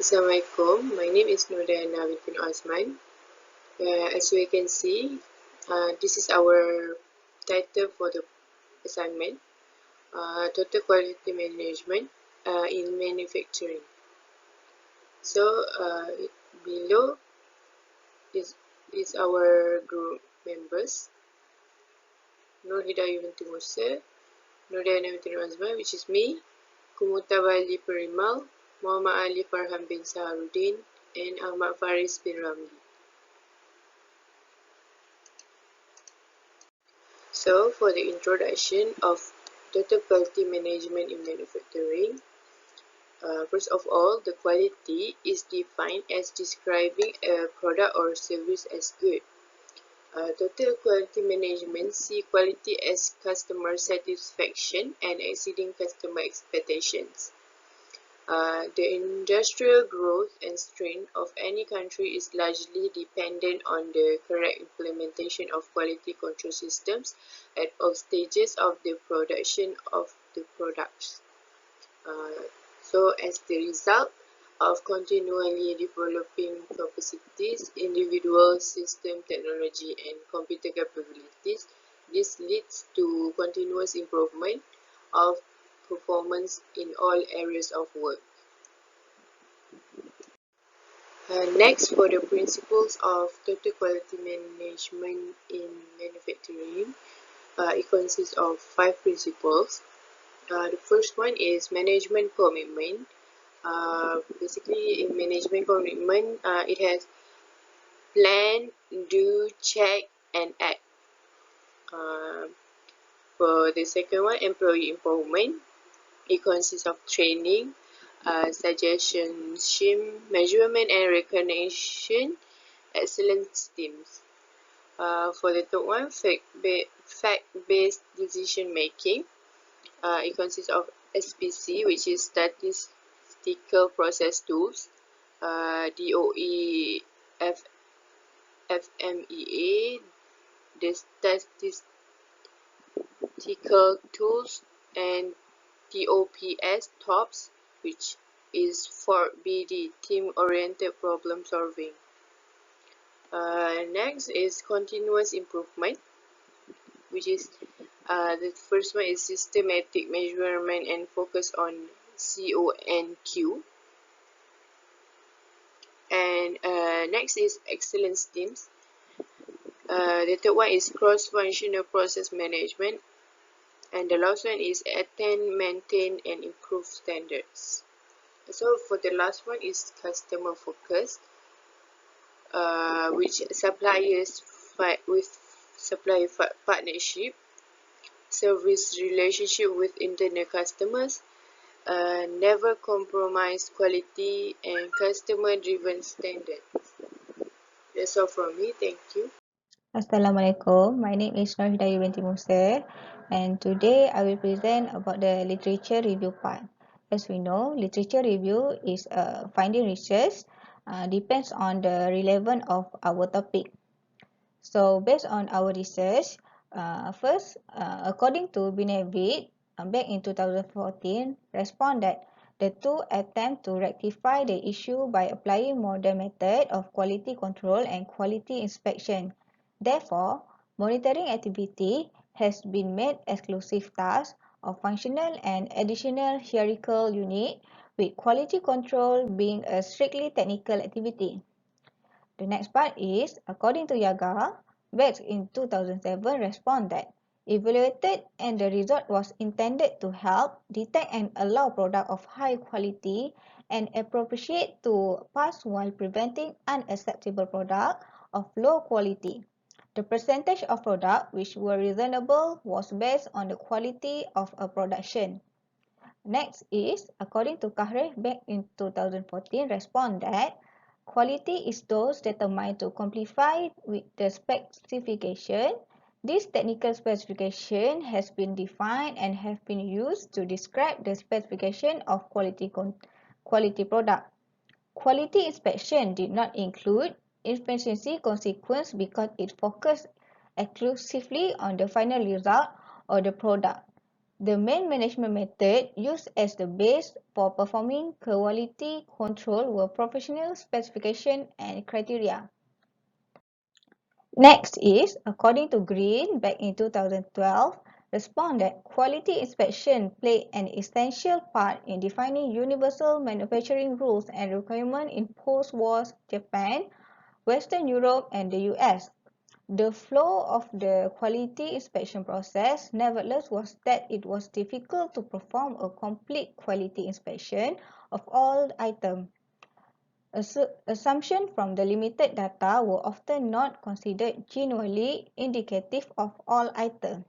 Assalamualaikum, my name is Nurdana bin Osman. As we can see, this is our title for the assignment, Total Quality Management in Manufacturing. So below is our group members, Nur Hidayah binti Musa, Nurdana bin Osman, which is me, Kumutawali Perimal, Muhammad Ali Farhan bin Saharuddin, and Ahmad Faris bin Ramli. So, for the introduction of total quality management in manufacturing, first of all, the quality is defined as describing a product or service as good. Total quality management see quality as customer satisfaction and exceeding customer expectations. The industrial growth and strength of any country is largely dependent on the correct implementation of quality control systems at all stages of the production of the products. So as the result of continually developing capacities, individual system technology and computer capabilities, this leads to continuous improvement of performance in all areas of work. Next, for the principles of total quality management in manufacturing, it consists of 5 principles. The first one is management commitment. Basically, in management commitment, it has plan, do, check, and act. For the second one, employee empowerment, it consists of training, suggestions, measurement and recognition, excellence teams. For the third one, fact-based decision making, it consists of SPC, which is statistical process tools, DOE, FMEA, the statistical tools, and TOPS, which is for BD, team-oriented problem solving. Next is continuous improvement, which is the first one is systematic measurement and focus on CONQ. And next is excellence teams. The third one is cross-functional process management. And the last one is attain, maintain, and improve standards. So for the last one is customer focus, which suppliers with supplier partnership, service relationship with internal customers, never compromise quality, and customer-driven standards. That's all from me. Thank you. Assalamualaikum. My name is Nur Hidayah binti Musa, and today I will present about the literature review part. As we know, literature review is finding research, depends on the relevance of our topic. So based on our research, first, according to Benevit, back in 2014, respond that the two attempt to rectify the issue by applying modern method of quality control and quality inspection. Therefore, monitoring activity has been made exclusive task of functional and additional hierarchical unit, with quality control being a strictly technical activity. The next part is, according to Yaga, back in 2007 respond that evaluated and the result was intended to help detect and allow product of high quality and appropriate to pass while preventing unacceptable product of low quality. The percentage of product which were reasonable was based on the quality of a production. Next is, according to Kahre back in 2014, respond that quality is those determined to comply with the specification. This technical specification has been defined and have been used to describe the specification of quality product. Quality inspection did not include efficiency consequence because it focused exclusively on the final result of the product. The main management method used as the base for performing quality control were professional specification and criteria. Next is, according to Green back in 2012, respond that quality inspection played an essential part in defining universal manufacturing rules and requirements in post-war Japan, Western Europe, and the US. The flaw of the quality inspection process, nevertheless, was that it was difficult to perform a complete quality inspection of all items. Assumptions from the limited data were often not considered genuinely indicative of all items.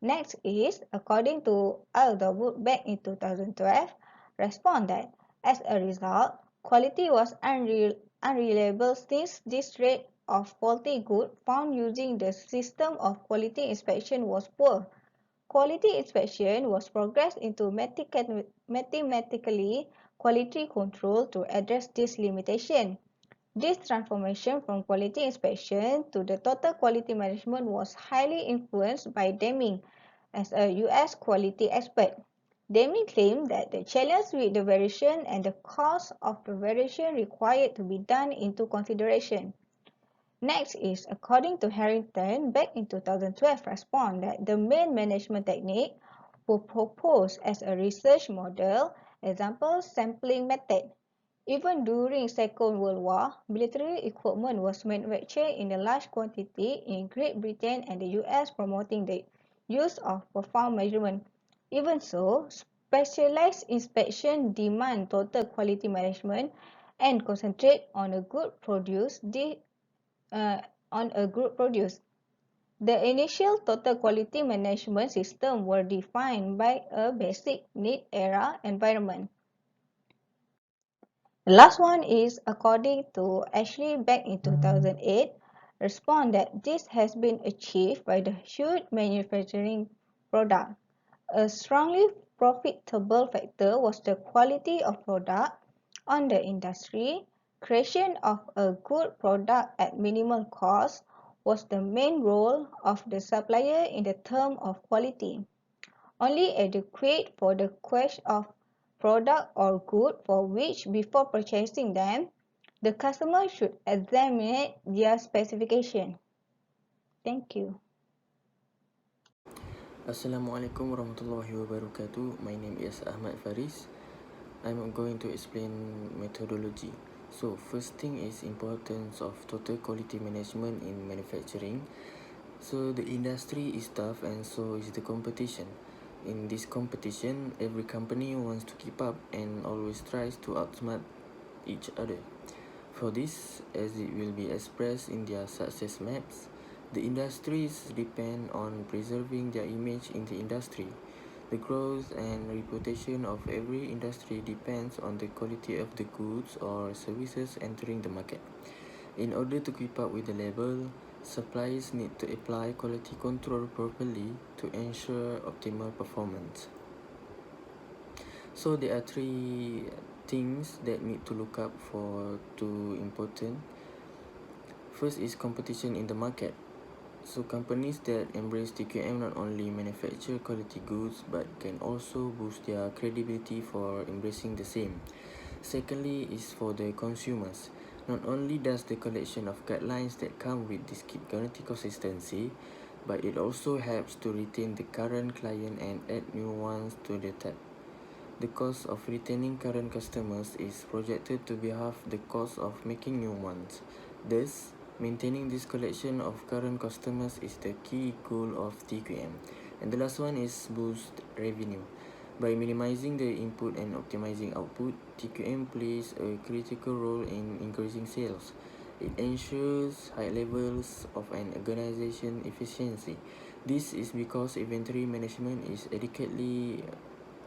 Next is, according to Alderwood back in 2012, respond that, as a result, quality was unreliable since this rate of faulty goods found using the system of quality inspection was poor. Quality inspection was progressed into mathematically quality control to address this limitation. This transformation from quality inspection to the total quality management was highly influenced by Deming as a US quality expert. Deming claimed that the challenge with the variation and the cost of the variation required to be done into consideration. Next is, according to Harrington, back in 2012, respond that the main management technique were proposed as a research model, example sampling method. Even during Second World War, military equipment was manufactured in a large quantity in Great Britain and the US, promoting the use of profound measurement. Even so, specialized inspection demand total quality management and concentrate on a good produce uh, on a group produce. The initial total quality management system were defined by a basic need era environment. The last one is, according to Ashley back in 2008, respond that this has been achieved by the huge manufacturing product. A strongly profitable factor was the quality of product on the industry. Creation of a good product at minimal cost was the main role of the supplier in the term of quality. Only adequate for the quest of product or good for which before purchasing them, the customer should examine their specification. Thank you. Assalamualaikum warahmatullahi wabarakatuh. My name is Ahmad Faris. I'm going to explain methodology. So first thing is importance of total quality management in manufacturing. So the industry is tough and so is the competition. In this competition, every company wants to keep up and always tries to outsmart each other. For this, as it will be expressed in their success maps, the industries depend on preserving their image in the industry. The growth and reputation of every industry depends on the quality of the goods or services entering the market. In order to keep up with the level, suppliers need to apply quality control properly to ensure optimal performance. So there are three things that need to look up for to important. First is competition in the market. So companies that embrace TQM not only manufacture quality goods but can also boost their credibility for embracing the same. Secondly is for the consumers. Not only does the collection of guidelines that come with this guarantee consistency, but it also helps to retain the current client and add new ones to the tab. The cost of retaining current customers is projected to be half the cost of making new ones. Thus, maintaining this collection of current customers is the key goal of TQM. And the last one is boost revenue. By minimizing the input and optimizing output, TQM plays a critical role in increasing sales. It ensures high levels of an organization efficiency. This is because inventory management is adequately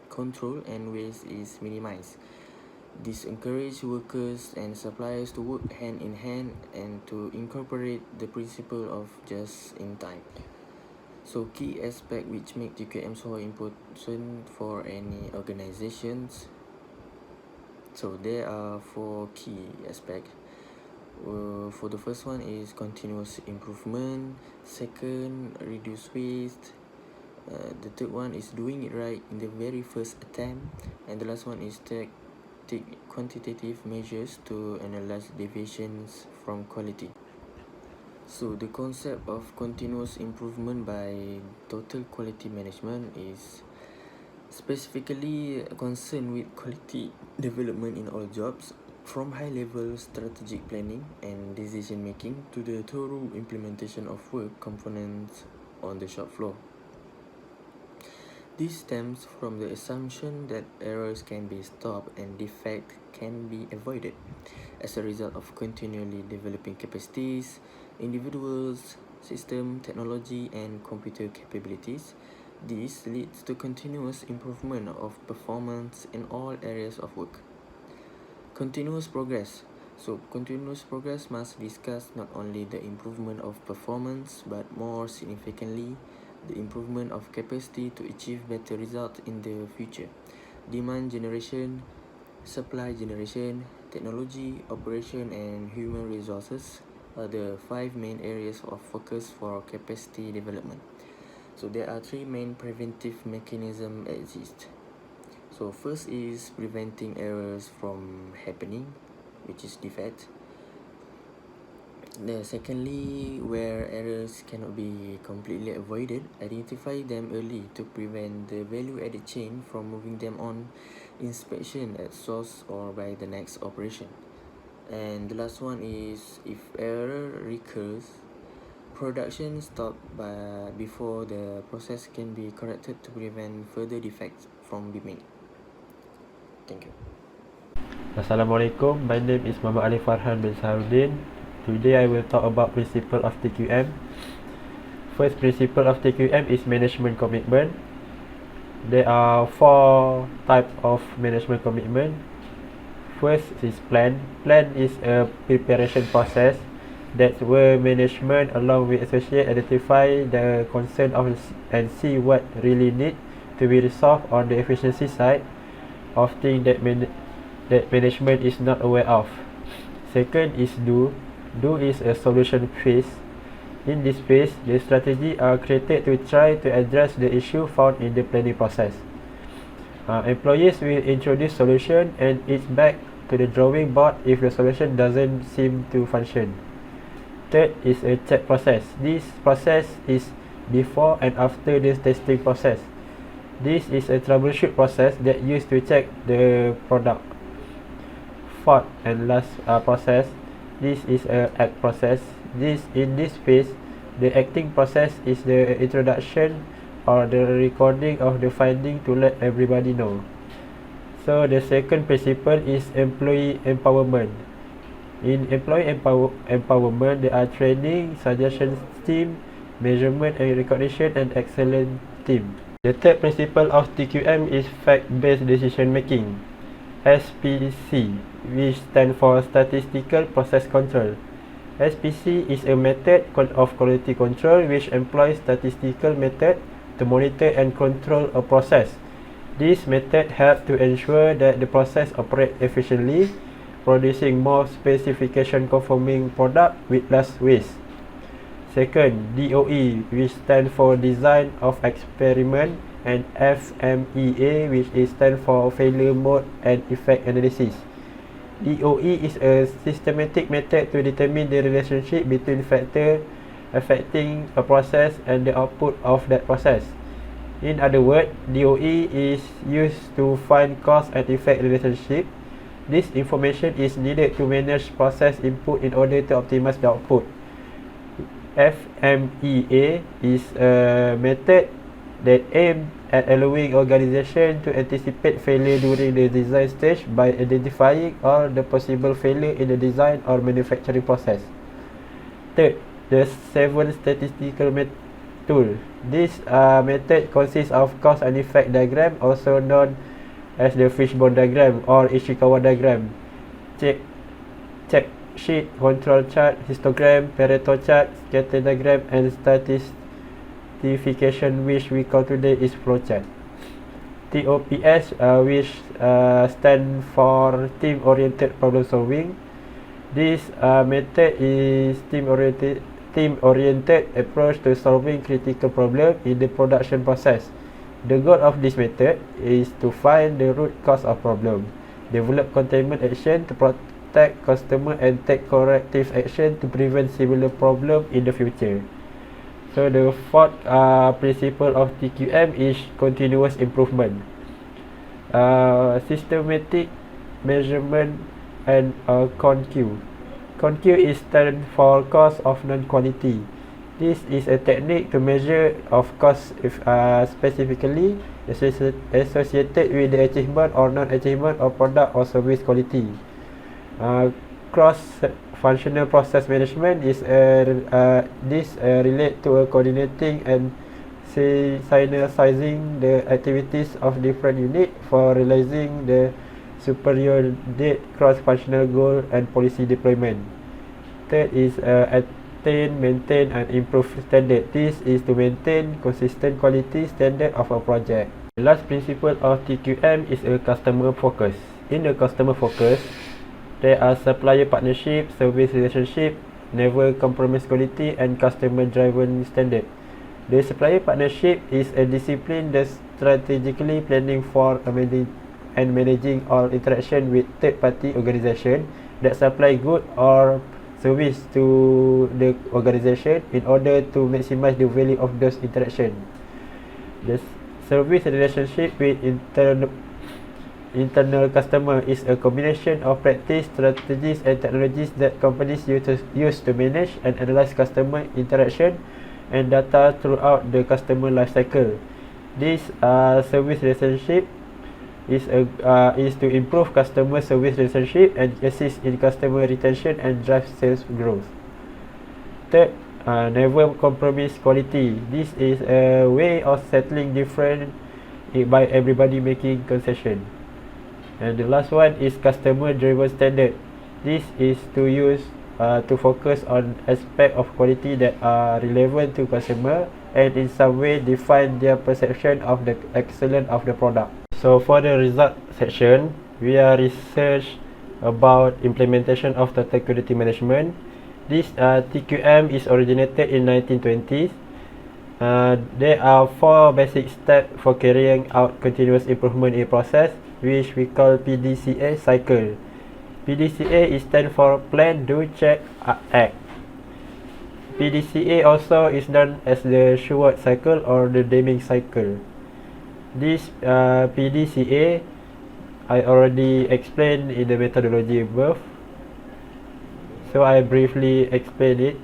controlled and waste is minimized. This encourages workers and suppliers to work hand in hand and to incorporate the principle of just in time. So key aspect which make TQM so important for any organizations. So there are four key aspects. For the first one is continuous improvement. Second, reduce waste. The third one is doing it right in the very first attempt, and the last one is take quantitative measures to analyze deviations from quality. So the concept of continuous improvement by total quality management is specifically concerned with quality development in all jobs, from high-level strategic planning and decision-making to the thorough implementation of work components on the shop floor. This stems from the assumption that errors can be stopped and defects can be avoided as a result of continually developing capacities, individuals, system, technology, and computer capabilities. This leads to continuous improvement of performance in all areas of work. Continuous progress. So, continuous progress must discuss not only the improvement of performance but more significantly the improvement of capacity to achieve better results in the future. Demand generation, supply generation, technology, operation, and human resources are the five main areas of focus for capacity development. So there are three main preventive mechanisms exist. So first is preventing errors from happening, which is defect. Secondly, where errors cannot be completely avoided, identify them early to prevent the value-added chain from moving them on inspection at source or by the next operation. And the last one is if error recurs, production stop before the process can be corrected to prevent further defects from being made. Thank you. Assalamualaikum, my name is Muhammad Ali Farhan bin Saharudin. Today I will talk about principle of TQM. First principle of TQM is management commitment. There are four types of management commitment. First is plan. Plan is a preparation process that's where management along with associate identify the concern of and see what really need to be resolved on the efficiency side of things that management is not aware of. Second is do. Do is a solution phase. In this phase, the strategy are created to try to address the issue found in the planning process. Employees will introduce solution and it's back to the drawing board if the solution doesn't seem to function. Third is a check process. This process is before and after the testing process. This is a troubleshoot process that used to check the product. Fourth and last process, this is a act process. In this phase, the acting process is the introduction or the recording of the finding to let everybody know. So the second principle is employee empowerment. In employee empowerment, there are training, suggestions team, measurement and recognition, and excellent team. The third principle of TQM is fact-based decision making. SPC, which stands for Statistical Process Control. SPC is a method of quality control which employs statistical method to monitor and control a process. This method helps to ensure that the process operates efficiently, producing more specification conforming product with less waste. Second, DOE, which stands for Design of Experiment, and FMEA, which stands for Failure Mode and Effect Analysis. DOE is a systematic method to determine the relationship between factors affecting a process and the output of that process. In other words, DOE is used to find cause and effect relationship. This information is needed to manage process input in order to optimize the output. FMEA is a method that aims at allowing organization to anticipate failure during the design stage by identifying all the possible failure in the design or manufacturing process. Third, the 7 statistical tool. This method consists of cause and effect diagram, also known as the fishbone diagram or Ishikawa diagram, check sheet, control chart, histogram, Pareto chart, scatter diagram, and statistification, which we call today is flowchart. TOPS, which stand for team-oriented problem solving. This method is team-oriented team-oriented approach to solving critical problems in the production process. The goal of this method is to find the root cause of problem, develop containment action to protect customer and take corrective action to prevent similar problem in the future. So the fourth principle of TQM is continuous improvement. Systematic measurement and CONQ. CONQ is stand for cost of non-quality. This is a technique to measure of cost specifically associated with the achievement or non-achievement of product or service quality. Cross-functional process management is relate to coordinating and synergizing the activities of different units for realizing the superior cross-functional goal and policy deployment. Third is maintain and improve standard. This is to maintain consistent quality standard of a project. The last principle of TQM is a customer focus. In the customer focus, there are supplier partnership, service relationship, never compromise quality, and customer driven standard. The supplier partnership is a discipline that strategically planning for and managing all interaction with third-party organization that supply good or service to the organization in order to maximize the value of those interaction. The service relationship with internal customer is a combination of practice, strategies and technologies that companies use to manage and analyze customer interaction and data throughout the customer life cycle. This service relationship is to improve customer service relationship and assist in customer retention and drive sales growth. Third, never compromise quality. This is a way of settling different by everybody making concession. And the last one is customer driven standard. This is to use to focus on aspect of quality that are relevant to customer and in some way define their perception of the excellence of the product. So for the result section, we are research about implementation of total quality management. This TQM is originated in 1920s. There are 4 basic steps for carrying out continuous improvement in process, which we call PDCA cycle. PDCA is stand for plan, do, check, act. PDCA also is known as the Schwartz cycle or the Deming cycle. This PDCA I already explained in the methodology above, so I briefly explain it.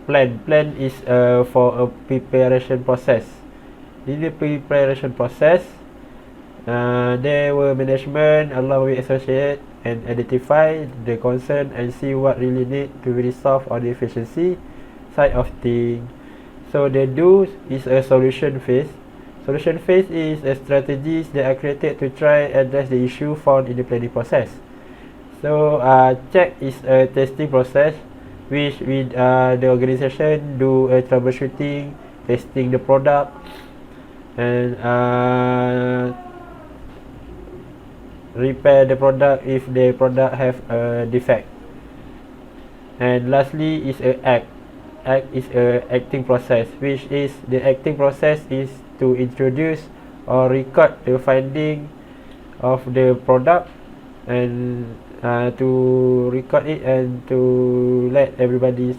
Plan is for a preparation process. In the preparation process, there were management along with associate and identify the concern and see what really need to be resolved on the efficiency side of things. So the do is a solution phase. Solution phase is a strategies that are created to try and address the issue found in the planning process. So check is a testing process, which with the organization do a troubleshooting, testing the product, and repair the product if the product have a defect. And lastly is a act. Act is a acting process, which is the acting process is to introduce or record the finding of the product and to record it and to let everybody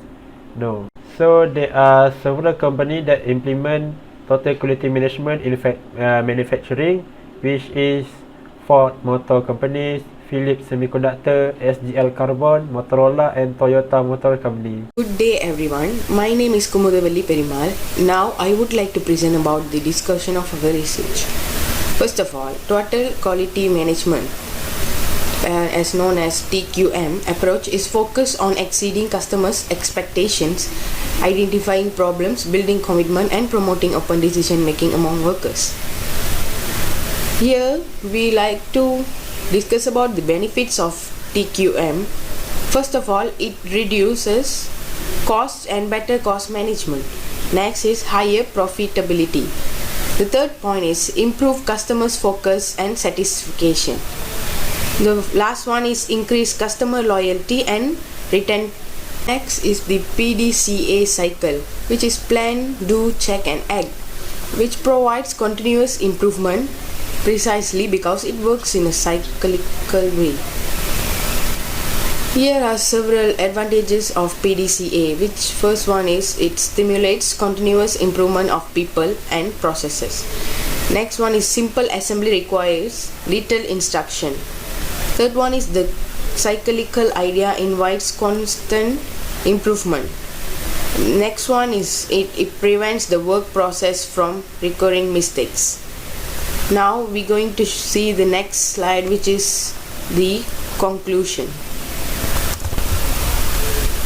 know. So there are several companies that implement total quality management in manufacturing, which is Ford Motor Company, Philips Semiconductor, SGL Carbon, Motorola and Toyota Motor Company. Good day everyone, my name is Kumudavalli Perimal. Now I would like to present about the discussion of our research. First of all, total quality management, as known as TQM approach, is focused on exceeding customers' expectations, identifying problems, building commitment and promoting open decision making among workers. Here we like to discuss about the benefits of TQM. First of all, it reduces costs and better cost management. Next is higher profitability. The third point is improve customers' focus and satisfaction. The last one is increase customer loyalty and Next is the PDCA cycle, which is plan, do, check and act, which provides continuous improvement precisely because it works in a cyclical way. Here are several advantages of PDCA, which first one is it stimulates continuous improvement of people and processes. Next one is simple assembly requires little instruction. Third one is the cyclical idea invites constant improvement. Next one is it prevents the work process from recurring mistakes. Now we're going to see the next slide, which is the conclusion.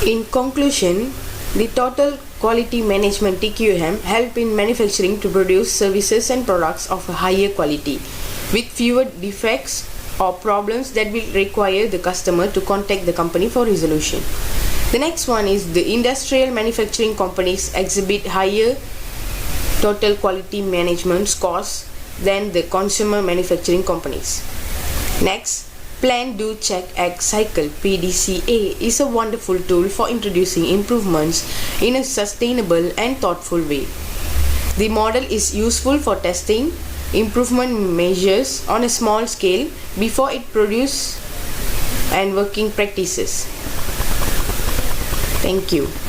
In conclusion, the total quality management TQM help in manufacturing to produce services and products of a higher quality with fewer defects or problems that will require the customer to contact the company for resolution. The next one is the industrial manufacturing companies exhibit higher total quality management scores than the consumer manufacturing companies. Next, Plan, Do, Check, Act cycle PDCA is a wonderful tool for introducing improvements in a sustainable and thoughtful way. The model is useful for testing improvement measures on a small scale before it produces and working practices. Thank you.